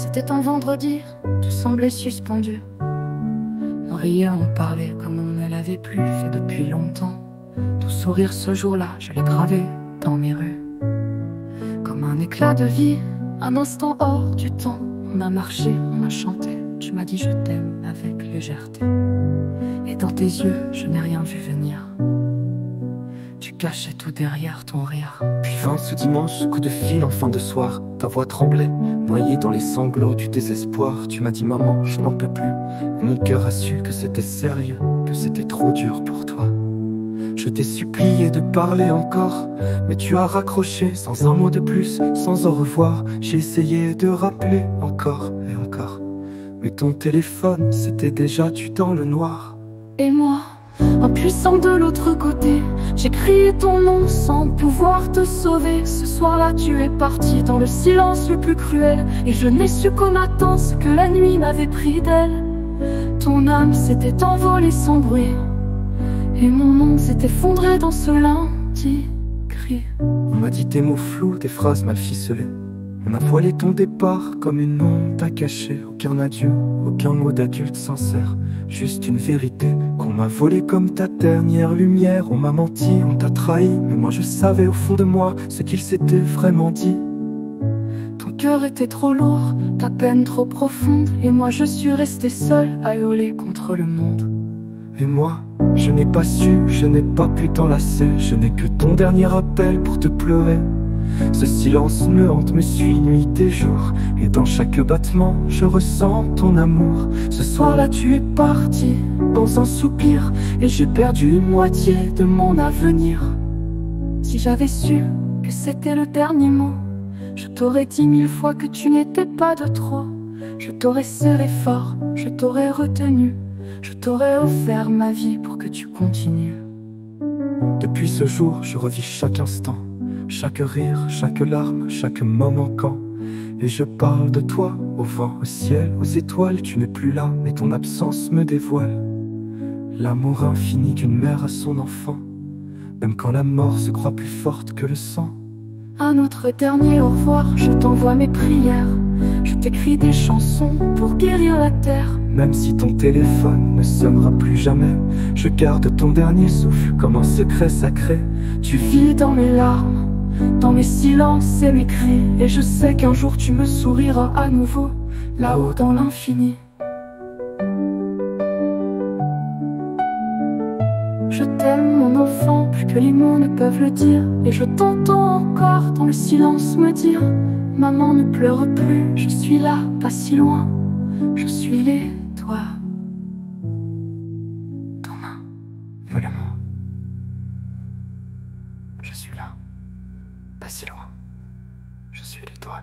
C'était un vendredi, tout semblait suspendu. On riait, on parlait comme on ne l'avait plus fait depuis longtemps. Tout sourire ce jour-là, je l'ai gravé dans mes rues. Comme un éclat de vie, un instant hors du temps. On a marché, on a chanté, tu m'as dit je t'aime avec légèreté. Et dans tes yeux, je n'ai rien vu venir. Tu cachais tout derrière ton rire. Puis vint ce dimanche, coup de fil en fin de soir. Ta voix tremblait, noyée dans les sanglots du désespoir. Tu m'as dit maman, je n'en peux plus. Et mon cœur a su que c'était sérieux, que c'était trop dur pour toi. Je t'ai supplié de parler encore, mais tu as raccroché sans un mot de plus, sans au revoir. J'ai essayé de rappeler encore et encore, mais ton téléphone s'était déjà tué dans le noir. Et moi, impuissant de l'autre côté, j'ai crié ton nom sans pouvoir te sauver. Ce soir-là, tu es parti dans le silence le plus cruel, et je n'ai su qu'au matin ce que la nuit m'avait pris d'elle. Ton âme s'était envolée sans bruit, et mon monde s'est effondré dans ce lundi gris. On m'a dit tes mots flous, tes phrases mal ficelées. On a voilé ton départ comme une honte à cacher. Aucun adieu, aucun mot d'adulte sincère, juste une vérité qu'on m'a volée comme ta dernière lumière. On m'a menti, on t'a trahi, mais moi je savais au fond de moi ce qu'il s'était vraiment dit. Ton cœur était trop lourd, ta peine trop profonde, et moi je suis resté seul à hurler contre le monde. Et moi, je n'ai pas su, je n'ai pas pu t'enlacer. Je n'ai que ton dernier appel pour te pleurer. Ce silence me hante, me suit nuit et jour, et dans chaque battement, je ressens ton amour. Ce soir-là, tu es parti dans un soupir, et j'ai perdu une moitié de mon avenir. Si j'avais su que c'était le dernier mot, je t'aurais dit 1000 fois que tu n'étais pas de trop. Je t'aurais serré fort, je t'aurais retenu, je t'aurais offert ma vie pour que tu continues. Depuis ce jour, je revis chaque instant, chaque rire, chaque larme, chaque moment quand. Et je parle de toi, au vent, au ciel, aux étoiles. Tu n'es plus là, mais ton absence me dévoile l'amour infini d'une mère à son enfant, même quand la mort se croit plus forte que le sang. À notre dernier au revoir, je t'envoie mes prières. Je t'écris des chansons pour guérir la terre. Même si ton téléphone ne sonnera plus jamais, je garde ton dernier souffle comme un secret sacré. Tu vis dans mes larmes, dans mes silences et mes cris, et je sais qu'un jour tu me souriras à nouveau, là-haut dans l'infini. Je t'aime mon enfant, plus que les mots ne peuvent le dire, et je t'entends encore dans le silence me dire: maman ne pleure plus, je suis là, pas si loin, je suis les doigts, ton main, Vraiment, je suis là, pas si loin, je suis les doigts.